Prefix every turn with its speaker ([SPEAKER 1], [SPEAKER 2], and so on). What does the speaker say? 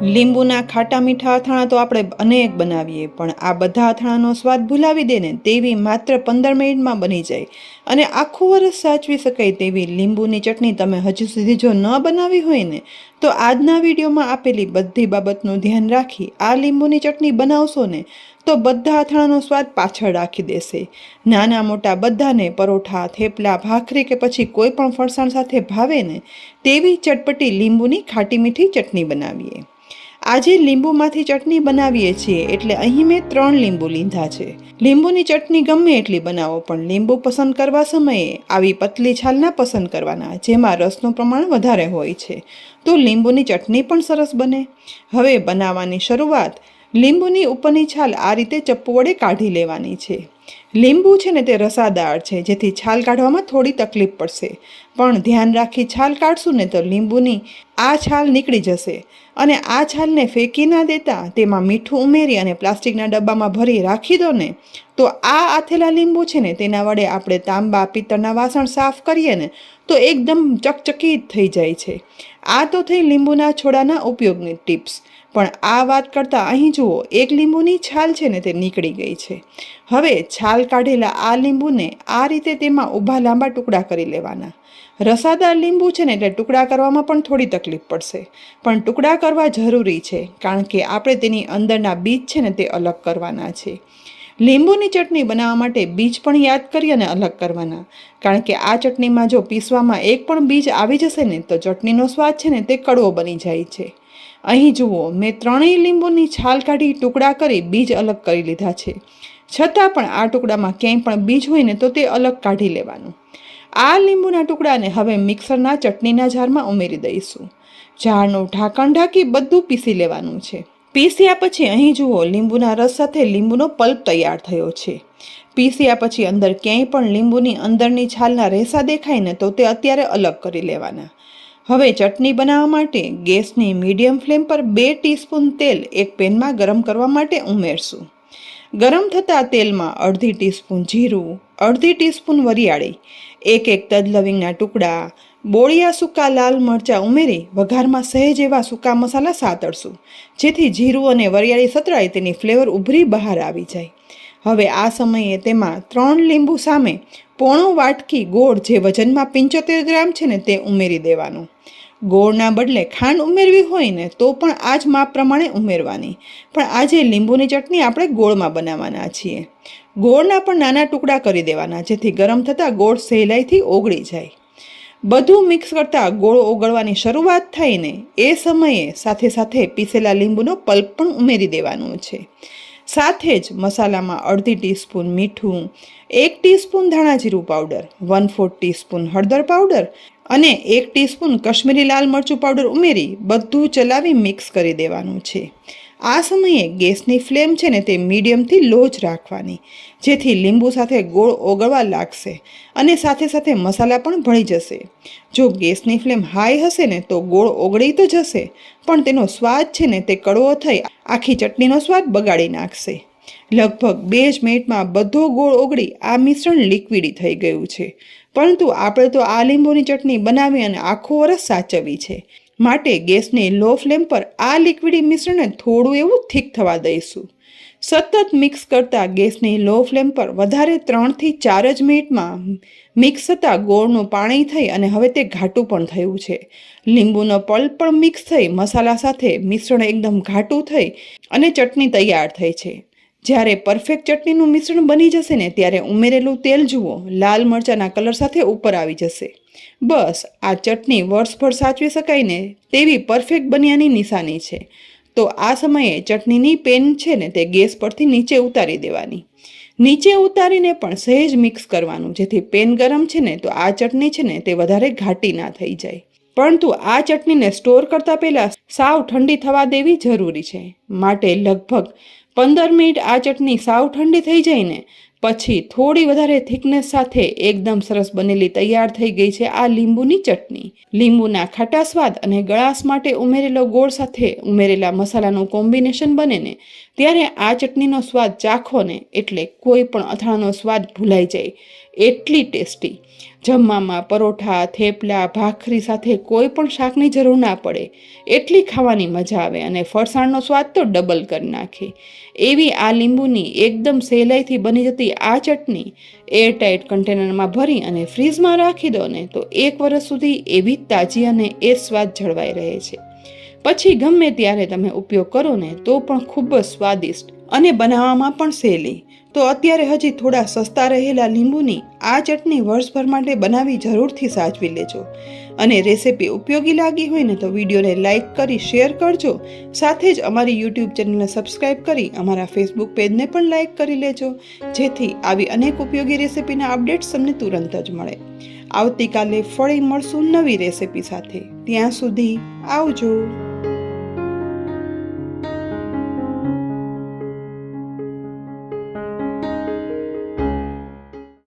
[SPEAKER 1] લીંબુના ખાટા મીઠા અથાણા તો આપણે અનેક બનાવીએ, પણ આ બધા અથાણાનો સ્વાદ ભૂલાવી દે ને તેવી માત્ર 15 મિનિટમાં બની જાય અને આખું વરસ સાચવી શકાય તેવી લીંબુની ચટણી તમે હજુ સુધી જો ન બનાવી હોય ને તો આજના વિડીયોમાં આપેલી બધી બાબતનું ધ્યાન રાખી આ લીંબુની ચટણી બનાવશો ને તો બધા અથાણાનો સ્વાદ પાછળ રાખી દેશે. નાના મોટા બધાને પરોઠા, થેપલા, ભાખરી કે પછી કોઈ પણ ફરસાણ સાથે ભાવે ને તેવી ચટપટી લીંબુની ખાટી મીઠી ચટણી બનાવીએ. આજે લીંબુમાંથી ચટણી બનાવીએ છીએ એટલે અહીં મેં 3 લીંબુ લીધા છે. લીંબુની ચટણી ગમે એટલી બનાવો પણ લીંબુ પસંદ કરવા સમયે આવી પતલી છાલના પસંદ કરવાના જેમાં રસનું પ્રમાણ વધારે હોય છે, તો લીંબુની ચટણી પણ સરસ બને. હવે બનાવવાની શરૂઆત. લીંબુની ઉપરની છાલ આ રીતે ચપ્પુ વડે કાઢી લેવાની છે. લીંબુ છે ને તે રસાદાર છે, જેથી છાલ કાઢવામાં થોડી તકલીફ પડશે, પણ ધ્યાન રાખી છાલ કાઢશું ને તો લીંબુની આ છાલ નીકળી જશે. અને આ છાલને ફેંકી ના દેતા તેમાં મીઠું ઉમેરી અને પ્લાસ્ટિકના ડબ્બામાં ભરી રાખી દો ને તો આ આથેલા લીંબુ છે ને તેના વડે આપણે તાંબા, પિત્તળના વાસણ સાફ કરીએ ને તો એકદમ ચકચકિત થઈ જાય છે. આ તો થઈ લીંબુના છોડાના ઉપયોગની ટિપ્સ. પણ આ વાત કરતાં અહીં જુઓ, એક લીંબુની છાલ છે ને તે નીકળી ગઈ છે. હવે છાલ કાઢેલા આ લીંબુને આ રીતે તેમાં ઊભા લાંબા ટુકડા કરી લેવાના. રસાદાર લીંબુ છે ને એટલે ટુકડા કરવામાં પણ થોડી તકલીફ પડશે, પણ ટુકડા કરવા જરૂરી છે કારણ કે આપણે તેની અંદરના બીજ છે ને તે અલગ કરવાના છે. લીંબુની ચટણી બનાવવા માટે બીજ પણ યાદ કરી અને અલગ કરવાના, કારણ કે આ ચટણીમાં જો પીસવામાં એક પણ બીજ આવી જશે ને તો ચટણીનો સ્વાદ છે ને તે કડવો બની જાય છે. અહીં જુઓ, મેં 3 લીંબુની છાલ કાઢી ટુકડા કરી બીજ અલગ કરી લીધા છે. છતાં પણ આ ટુકડામાં ક્યાંય પણ બીજ હોય ને તો તે અલગ કાઢી લેવાનું. આ લીંબુના ટુકડાને હવે મિક્સરના ચટણીના જારમાં ઉમેરી દઈશું. જારનું ઢાંકણ ઢાંકી બધું પીસી લેવાનું છે. પીસ્યા પછી અહીં જુઓ, લીંબુના રસ સાથે લીંબુનો પલ્પ તૈયાર થયો છે. પીસ્યા પછી અંદર ક્યાંય પણ લીંબુની અંદરની છાલના રેસા દેખાય ને તો તે અત્યારે અલગ કરી લેવાના. હવે ચટણી બનાવવા માટે ગેસની મીડિયમ ફ્લેમ પર 2 ટીસ્પૂન તેલ એક પેનમાં ગરમ કરવા માટે ઉમેરશું. ગરમ થતાં તેલમાં અડધી ટીસ્પૂન જીરું, અડધી ટીસ્પૂન વરિયાળી, એક તજ લવિંગના ટુકડા, બોળિયા સૂકા લાલ મરચાં ઉમેરી વઘારમાં સહેજ એવા સૂકા મસાલા સાતળશું, જેથી જીરું અને વરિયાળી સતળાય તેની ફ્લેવર ઉભરી બહાર આવી જાય. હવે આ સમયે તેમાં 3 લીંબુ સામે પોણો વાટકી ગોળ જે વજનમાં 75 ગ્રામ છે ને તે ઉમેરી દેવાનો. ગોળના બદલે ખાંડ ઉમેરવી હોય ને તો પણ આ જ માપ પ્રમાણે ઉમેરવાની, પણ આજે લીંબુની ચટણી આપણે ગોળમાં બનાવવાના છીએ. ગોળના પણ નાના ટુકડા કરી દેવાના, જેથી ગરમ થતાં ગોળ સહેલાઈથી ઓગળી જાય. બધું મિક્સ કરતાં ગોળ ઓગળવાની શરૂઆત થાય ને એ સમયે સાથે સાથે પીસેલા લીંબુનો પલ્પ પણ ઉમેરી દેવાનો છે. સાથે જ મસાલામાં અડધી ટીસ્પૂન મીઠું, 1 ટીસ્પૂન ધાણા જીરું પાવડર, 1/4 ટીસ્પૂન હળદર પાવડર અને 1 ટીસ્પૂન કશ્મીરી લાલ મરચું પાવડર ઉમેરી બધું ચલાવી મિક્સ કરી દેવાનું છે. આ સમયે ગેસની ફ્લેમ છે ને તે મીડિયમથી લો જ રાખવાની, જેથી લીંબુ સાથે ગોળ ઓગળવા લાગશે અને સાથે સાથે મસાલા પણ ભળી જશે. જો ગેસની ફ્લેમ હાઈ હશે ને તો ગોળ ઓગળી તો જશે, પણ તેનો સ્વાદ છે ને તે કડવો થઈ આખી ચટણીનો સ્વાદ બગાડી નાખશે. લગભગ 2 જ મિનિટમાં બધો ગોળ ઓગળી આ મિશ્રણ લિક્વિડી થઈ ગયું છે. પરંતુ આપણે તો આ લીંબુની ચટણી બનાવી અને આખું વરસ સાચવવી છે, માટે ગેસની લો ફ્લેમ પર આ લિક્વિડી મિશ્રણને થોડું એવું થીક થવા દઈશું. સતત મિક્સ કરતાં ગેસની લો ફ્લેમ પર વધારે 3 થી 4 જ મિનિટમાં મિક્સ થતાં ગોળનું પાણી થઈ અને હવે તે ઘાટું પણ થયું છે. લીંબુનો પલ્પ પણ મિક્સ થઈ મસાલા સાથે મિશ્રણ એકદમ ઘાટું થઈ અને ચટણી તૈયાર થઈ છે. જ્યારે પરફેક્ટ ચટણીનું મિશ્રણ બની જશે ને ત્યારે ઉમેરેલું તેલ જુઓ, લાલ મરચાંના કલર સાથે ઉપર આવી જશે. બસ આ ચટણી વર્ષભર સાચવી શકાય ને તેવી પરફેક્ટ બન્યાની નિશાની છે. તો આ સમયે ચટણીની પેન છે ને તે ગેસ પરથી નીચે ઉતારી દેવાની. નીચે ઉતારીને પણ સહેજ મિક્સ કરવાનું, જેથી પેન ગરમ છે ને તો આ ચટણી છે ને તે વધારે ઘાટી ના થઈ જાય. પરંતુ આ ચટણીને સ્ટોર કરતા પહેલા સાવ ઠંડી થવા દેવી જરૂરી છે, માટે લગભગ 15 મિનિટ આ ચટણી સાવ ઠંડી થઈ જાય ને પછી થોડી વધારે થિકનેસ સાથે એકદમ સરસ બનેલી તૈયાર થઈ ગઈ છે આ લીંબુની ચટણી. લીંબુના ખાટા સ્વાદ અને ગળાશ માટે ઉમેરેલો ગોળ સાથે ઉમેરેલા મસાલાનું કોમ્બિનેશન બને ને ત્યારે આ ચટણીનો સ્વાદ ચાખો ને એટલે કોઈ પણ અથાણાનો સ્વાદ ભૂલાઈ જાય
[SPEAKER 2] એટલી ટેસ્ટી. જમવામાં પરોઠા, થેપલા, ભાખરી સાથે કોઈ પણ શાકની જરૂર ના પડે, એટલી ખાવાની મજા આવે અને ફરસાણનો સ્વાદ તો ડબલ કરી નાખે. એવી આ લીંબુની એકદમ સહેલાઈથી બની જતી આ ચટણી એરટાઈટ કન્ટેનરમાં ભરી અને ફ્રીઝમાં રાખી દો ને તો 1 વર્ષ સુધી એવી જ તાજી અને એ સ્વાદ જળવાઈ રહે છે. પછી ગમે ત્યારે તમે ઉપયોગ કરો ને તો પણ ખૂબ જ સ્વાદિષ્ટ અને બનાવવામાં પણ સહેલી. તો અત્યારે હજી થોડા સસ્તા રહેલા લીંબુની આ ચટણી વર્ષભર માટે બનાવી જરૂરથી સાચવી લેજો. અને રેસીપી ઉપયોગી લાગી હોય ને તો વિડીયોને લાઇક કરી શેર કરજો. સાથે જ અમારી યુટ્યુબ ચેનલને સબસ્ક્રાઈબ કરી અમારા ફેસબુક પેજને પણ લાઇક કરી લેજો, જેથી આવી અનેક ઉપયોગી રેસીપીના અપડેટ્સ તમને તુરંત જ મળે. આવતીકાલે ફરી મળશું નવી રેસીપી સાથે. ત્યાં સુધી આવજો.